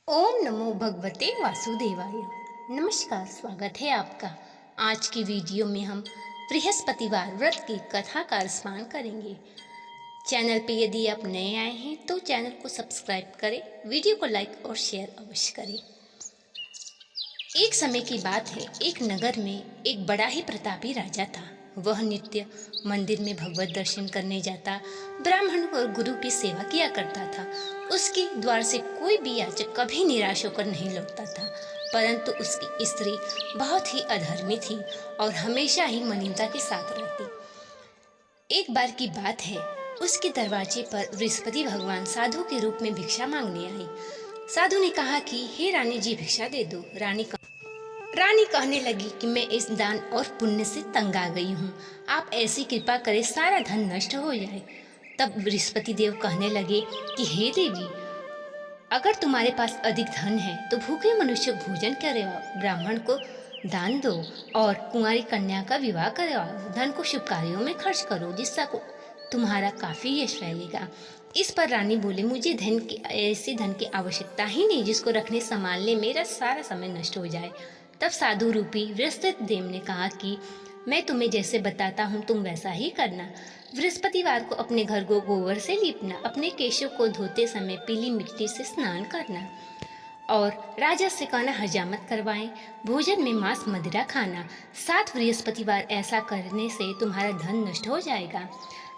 ओम नमो भगवते वासुदेवाय। नमस्कार, स्वागत है आपका। आज की वीडियो में हम बृहस्पतिवार व्रत की कथा का स्मरण करेंगे। चैनल पे यदि आप नए आए हैं तो चैनल को सब्सक्राइब करें, वीडियो को लाइक और शेयर अवश्य करें। एक समय की बात है, एक नगर में एक बड़ा ही प्रतापी राजा था। वह नित्य मंदिर में भगवत दर्शन करने जाता, ब्राह्मण और गुरु की सेवा किया करता था। उसके द्वार से कोई भी याचक कभी निराश होकर नहीं लौटता था। परंतु उसकी स्त्री बहुत ही अधर्मी थी और हमेशा ही मलिनता के साथ रहती। एक बार की बात है, उसके दरवाजे पर बृहस्पति भगवान साधु के रूप में भिक्षा मांगने आए। साधु ने कहा कि हे रानी जी, भिक्षा दे दो। रानी कहने लगी कि मैं इस दान और पुण्य से तंग आ गई हूँ, आप ऐसी कृपा करें सारा धन नष्ट हो जाए। तब बृहस्पति देव कहने लगे कि हे देवी, अगर तुम्हारे पास अधिक धन है तो भूखे मनुष्य को भोजन करवाओ, ब्राह्मण को दान दो और कुंवारी कन्या का विवाह करवाओ। धन को शुभ कार्यों में खर्च करो, जिससे तुम्हारा काफी यश फैलेगा। इस पर रानी बोले, मुझे ऐसे धन की आवश्यकता ही नहीं जिसको रखने संभालने मेरा सारा समय नष्ट हो जाए। तब साधु रूपी बृहस्पति देव ने कहा कि मैं तुम्हें जैसे बताता हूँ तुम वैसा ही करना। बृहस्पतिवार को अपने घर को गोबर से लीपना, अपने केशों को धोते समय पीली मिट्टी से स्नान करना और राजा से कहना हजामत करवाएं। भोजन में मांस मदिरा खाना। 7 बृहस्पतिवार ऐसा करने से तुम्हारा धन नष्ट हो जाएगा।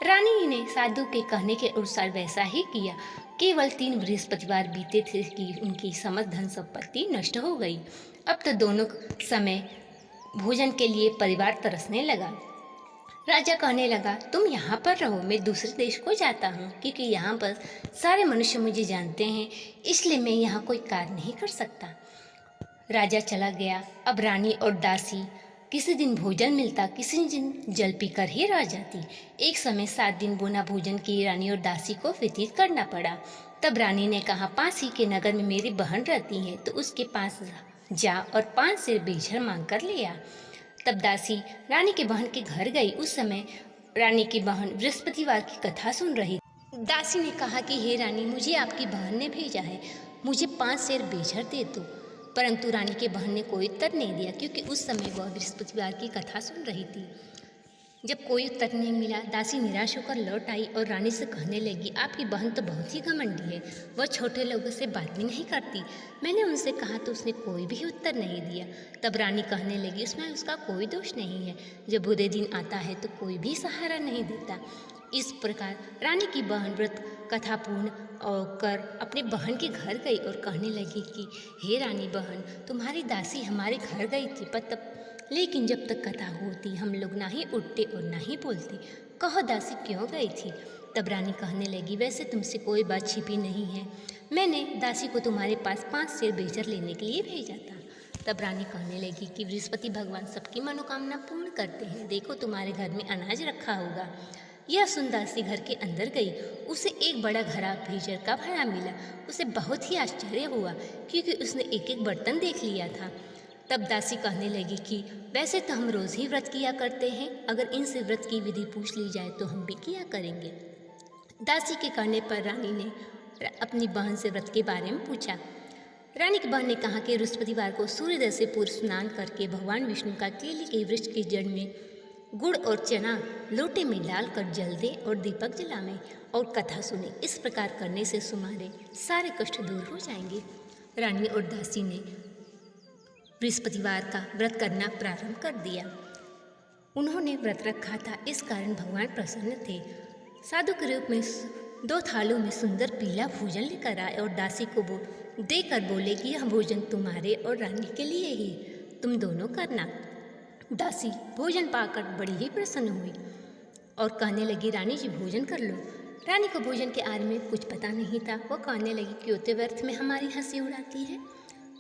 रानी ने साधु के कहने के अनुसार वैसा ही किया। केवल 3 बृहस्पतिवार बीते थे कि उनकी समस्त धन संपत्ति नष्ट हो गई। अब तो दोनों समय भोजन के लिए परिवार तरसने लगा। राजा कहने लगा, तुम यहाँ पर रहो, मैं दूसरे देश को जाता हूँ, क्योंकि यहाँ पर सारे मनुष्य मुझे जानते हैं, इसलिए मैं यहाँ कोई कार्य नहीं कर सकता। राजा चला गया। अब रानी और दासी किसी दिन भोजन मिलता, किसी दिन जल पीकर ही रह जाती। एक समय 7 दिन बिना भोजन की रानी और दासी को व्यतीत करना पड़ा। तब रानी ने कहा, पास ही के नगर में मेरी बहन रहती है, तो उसके पास जा और 5 सेर बेझर मांग कर ले आ। तब दासी रानी की बहन के घर गई। उस समय रानी की बहन बृहस्पतिवार की कथा सुन रही। दासी ने कहा कि हे रानी, मुझे आपकी बहन ने भेजा है, मुझे 5 सेर बेझर दे दो। परंतु रानी के बहन ने कोई उत्तर नहीं दिया, क्योंकि उस समय वह बृहस्पतिवार की कथा सुन रही थी। जब कोई उत्तर नहीं मिला, दासी निराश होकर लौट आई और रानी से कहने लगी, आपकी बहन तो बहुत ही घमंडी है, वह छोटे लोगों से बात भी नहीं करती। मैंने उनसे कहा तो उसने कोई भी उत्तर नहीं दिया। तब रानी कहने लगी, उसमें उसका कोई दोष नहीं है, जब बुरे दिन आता है तो कोई भी सहारा नहीं देता। इस प्रकार रानी की बहन व्रत कथा पूर्ण कर अपने बहन के घर गई और कहने लगी कि हे रानी बहन, तुम्हारी दासी हमारे घर गई थी, लेकिन जब तक कथा होती हम लोग ना ही उठते और ना ही बोलते। कहो दासी क्यों गई थी? तब रानी कहने लगी, वैसे तुमसे कोई बात छिपी नहीं है, मैंने दासी को तुम्हारे पास 5 सेर बेझर लेने के लिए भेजा था। तब रानी कहने लगी कि बृहस्पति भगवान सबकी मनोकामना पूर्ण करते हैं, देखो तुम्हारे घर में अनाज रखा होगा। यह सुन दासी घर के अंदर गई। उसे एक बड़ा घड़ा बेझर का भरा मिला। उसे बहुत ही आश्चर्य हुआ, क्योंकि उसने एक एक बर्तन देख लिया था। तब दासी कहने लगी कि वैसे तो हम रोज ही व्रत किया करते हैं, अगर इनसे व्रत की विधि पूछ ली जाए तो हम भी किया करेंगे। दासी के कहने पर रानी ने अपनी बहन से व्रत के बारे में पूछा। रानी की बहन ने कहा कि बृहस्पतिवार को सूर्योदय से पूर्व स्नान करके भगवान विष्णु का केले के वृक्ष की जड़ में गुड़ और चना लोटे में डालकर जल दे और दीपक जलावें और कथा सुने। इस प्रकार करने से तुम्हारे सारे कष्ट दूर हो जाएंगे। रानी और दासी ने बृहस्पतिवार का व्रत करना प्रारंभ कर दिया। उन्होंने व्रत रखा था, इस कारण भगवान प्रसन्न थे। साधु के रूप में 2 थालों में सुंदर पीला भोजन लेकर आए और दासी को देकर बोले कि यह भोजन तुम्हारे और रानी के लिए ही, तुम दोनों करना। दासी भोजन पाकर बड़ी ही प्रसन्न हुई और कहने लगी, रानी जी भोजन कर लो। रानी को भोजन के आरे में कुछ पता नहीं था। वो कहने लगी, क्यों तो व्यर्थ में हमारी हंसी उड़ाती है।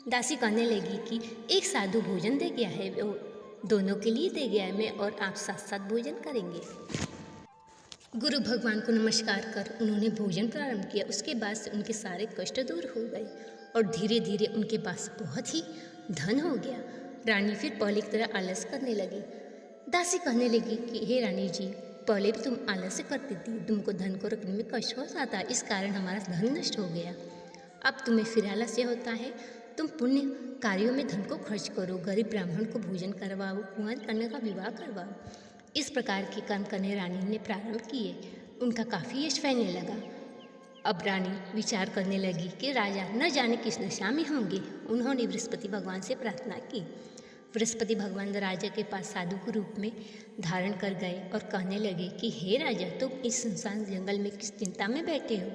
दासी कहने लगी कि एक साधु भोजन दे गया है, वो दोनों के लिए दे गया है, मैं और आप साथ साथ भोजन करेंगे। गुरु भगवान को नमस्कार कर उन्होंने भोजन प्रारंभ किया। उसके बाद से उनके सारे कष्ट दूर हो गए और धीरे धीरे उनके पास बहुत ही धन हो गया। रानी फिर पहले की तरह आलस करने लगी। दासी कहने लगी कि हे रानी जी, पहले भी तुम आलस्य करती थी, तुमको धन को रखने में कष्ट हो जाता, इस कारण हमारा धन नष्ट हो गया। अब तुम्हें फिर आलस्य होता है। तुम पुण्य कार्यों में धन को खर्च करो, गरीब ब्राह्मण को भोजन करवाओ, कुंवर कन्या का विवाह करवाओ। इस प्रकार के कर्म करने रानी ने प्रारंभ किए। उनका काफ़ी यश फैलने लगा। अब रानी विचार करने लगी कि राजा न जाने किस दशा में होंगे। उन्होंने बृहस्पति भगवान से प्रार्थना की। बृहस्पति भगवान राजा के पास साधु के रूप में धारण कर गए और कहने लगे कि हे राजा, तुम इस सुनसान जंगल में किस चिंता में बैठे हो।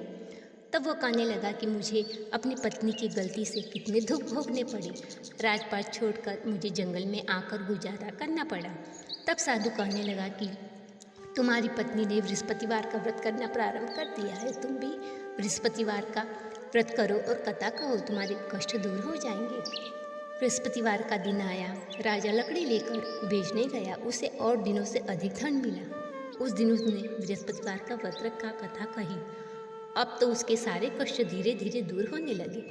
तब वो कहने लगा कि मुझे अपनी पत्नी की गलती से कितने दुख भोगने पड़े। राजपाट छोड़कर मुझे जंगल में आकर गुजारा करना पड़ा। तब साधु कहने लगा कि तुम्हारी पत्नी ने बृहस्पतिवार का व्रत करना प्रारंभ कर दिया है। तुम भी बृहस्पतिवार का व्रत करो और कथा कहो, तुम्हारे कष्ट दूर हो जाएंगे। बृहस्पतिवार का दिन आया। राजा लकड़ी लेकर बेचने गया। उसे और दिनों से अधिक धन मिला। उस दिन उसने बृहस्पतिवार का व्रत का कथा कही। अब तो उसके सारे कष्ट धीरे धीरे दूर होने लगे।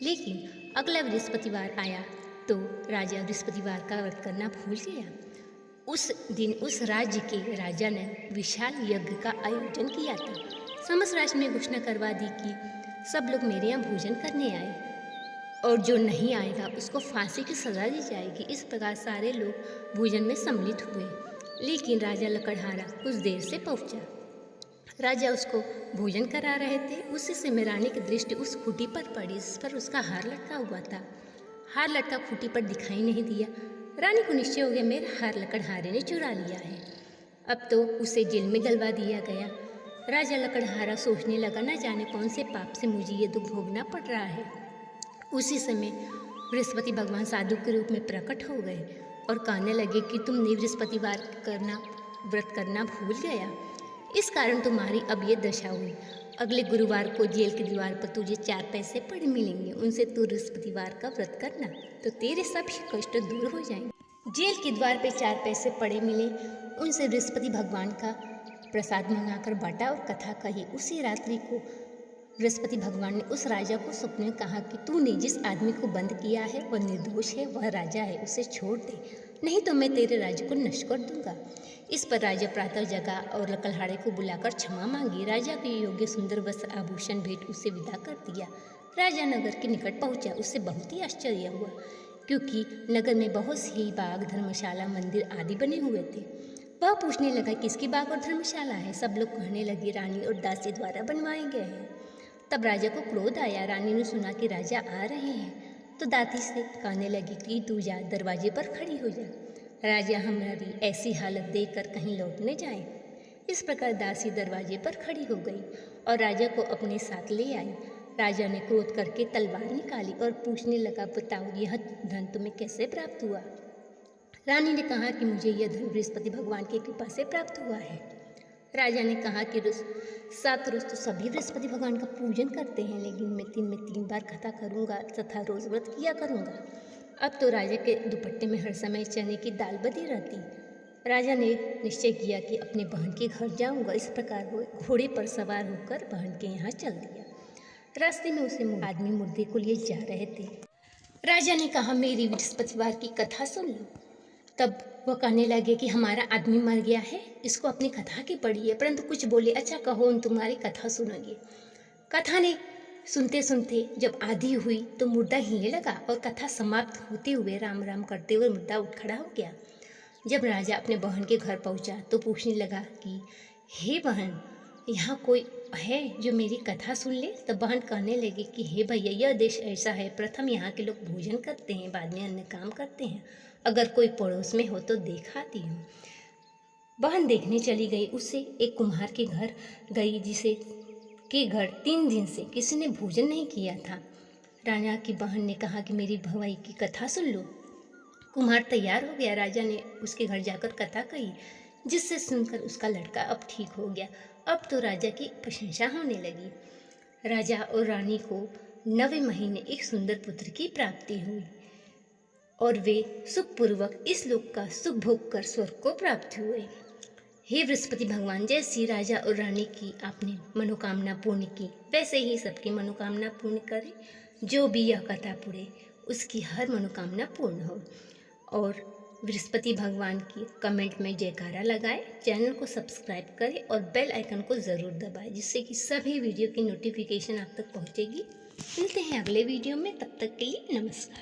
लेकिन अगला बृहस्पतिवार आया तो राजा बृहस्पतिवार का व्रत करना भूल गया। उस दिन उस राज्य के राजा ने विशाल यज्ञ का आयोजन किया था। समस्त राष्ट्र में घोषणा करवा दी कि सब लोग मेरे यहाँ भोजन करने आए और जो नहीं आएगा उसको फांसी की सजा दी जाएगी। इस प्रकार सारे लोग भोजन में सम्मिलित हुए। लेकिन राजा लकड़हारा कुछ देर से पहुंचा। राजा उसको भोजन करा रहे थे। उसी समय रानी की दृष्टि उस खूंटी पर पड़ी जिस पर उसका हार लटका हुआ था। हार लटका खूंटी पर दिखाई नहीं दिया। रानी को निश्चय हो गया, मेरा हार लकड़हारे ने चुरा लिया है। अब तो उसे जेल में डलवा दिया गया। राजा लकड़हारा सोचने लगा, न जाने कौन से पाप से मुझे ये दुख भोगना पड़ रहा है। उसी समय बृहस्पति भगवान साधु के रूप में प्रकट हो गए और कहने लगे कि तुमने बृहस्पतिवार व्रत करना भूल गया, इस कारण तुम्हारी अब ये दशा हुई। अगले गुरुवार को जेल की दीवार पर तुझे 4 पैसे पड़े मिलेंगे। उनसे तू बृहस्पतिवार का व्रत करना तो तेरे सभी कष्ट दूर हो जाएंगे। जेल की द्वार पे 4 पैसे पड़े मिले। उनसे बृहस्पति भगवान का प्रसाद मंगाकर बांटा और कथा कही। उसी रात्रि को बृहस्पति भगवान ने उस राजा को सपने में कहा कि तूने जिस आदमी को बंद किया है वह निर्दोष है, वह राजा है, उसे छोड़ दे, नहीं तो मैं तेरे राज्य को नष्ट कर दूंगा। इस पर राजा प्रातः जगा और लकड़हारे को बुलाकर क्षमा मांगी। राजा के योग्य सुंदर वस्त्र आभूषण भेंट उसे विदा कर दिया। राजा नगर के निकट पहुंचा। उससे बहुत ही आश्चर्य हुआ क्योंकि नगर में बहुत सी बाग, धर्मशाला, मंदिर आदि बने हुए थे। वह पूछने लगा किसकी बाग और धर्मशाला है। सब लोग कहने लगे रानी और दासी द्वारा बनवाए गए हैं। तब राजा को क्रोध आया। रानी ने सुना कि राजा आ रहे हैं तो दासी से कहने लगी कि तू जा, दरवाजे पर खड़ी हो जा, राजा हमारी ऐसी हालत देखकर कहीं लौट न जाए। इस प्रकार दासी दरवाजे पर खड़ी हो गई और राजा को अपने साथ ले आई। राजा ने क्रोध करके तलवार निकाली और पूछने लगा, बताओ यह धन तुम्हें कैसे प्राप्त हुआ। रानी ने कहा कि मुझे यह धन बृहस्पति भगवान की कृपा से प्राप्त हुआ है। राजा ने कहा कि 7 रोज तो सभी बृहस्पति भगवान का पूजन करते हैं, लेकिन मैं 3 बार कथा करूँगा तथा रोज व्रत किया करूँगा। अब तो राजा के दुपट्टे में हर समय चने की दाल बधी रहती। राजा ने निश्चय किया कि अपने बहन के घर जाऊँगा। इस प्रकार वो घोड़े पर सवार होकर बहन के यहाँ चल दिया। रास्ते में उसे आदमी मुर्दे को लिए जा रहे थे। राजा ने कहा, मेरी बृहस्पतिवार की कथा सुन लो। तब वो कहने लगे कि हमारा आदमी मर गया है, इसको अपनी कथा की पड़ी है, परंतु कुछ बोले, अच्छा कहो हम तुम्हारी कथा सुनेंगे। कथा ने सुनते सुनते जब आधी हुई तो मुर्दा हिलने लगा और कथा समाप्त होते हुए राम राम करते हुए मुर्दा उठ खड़ा हो गया। जब राजा अपने बहन के घर पहुंचा तो पूछने लगा कि हे बहन, यहाँ कोई है जो मेरी कथा सुन ले। तब बहन कहने लगी कि हे भैया, यह देश ऐसा है, प्रथम यहाँ के लोग भोजन करते हैं, बाद में अन्य काम करते हैं। अगर कोई पड़ोस में हो तो दिखाती हूँ। बहन देखने चली गई। उससे एक कुम्हार के घर गई जिसे के घर 3 दिन से किसी ने भोजन नहीं किया था। राजा की बहन ने कहा कि मेरी भवाई की कथा सुन लो। कुम्हार तैयार हो गया। राजा ने उसके घर जाकर कथा कही, जिससे सुनकर उसका लड़का अब ठीक हो गया। अब तो राजा की प्रशंसा होने लगी। राजा और रानी को 9वें महीने एक सुंदर पुत्र की प्राप्ति हुई और वे सुखपूर्वक इस लोक का सुख भोग कर स्वर्ग को प्राप्त हुए। हे बृहस्पति भगवान, जैसी राजा और रानी की आपने मनोकामना पूर्ण की, वैसे ही सबकी मनोकामना पूर्ण करें। जो भी यह कथा पढ़े उसकी हर मनोकामना पूर्ण हो। और बृहस्पति भगवान की कमेंट में जयकारा लगाएं, चैनल को सब्सक्राइब करें और बेल आइकन को ज़रूर दबाएं, जिससे कि सभी वीडियो की नोटिफिकेशन आप तक पहुंचेगी। मिलते हैं अगले वीडियो में, तब तक के लिए नमस्कार।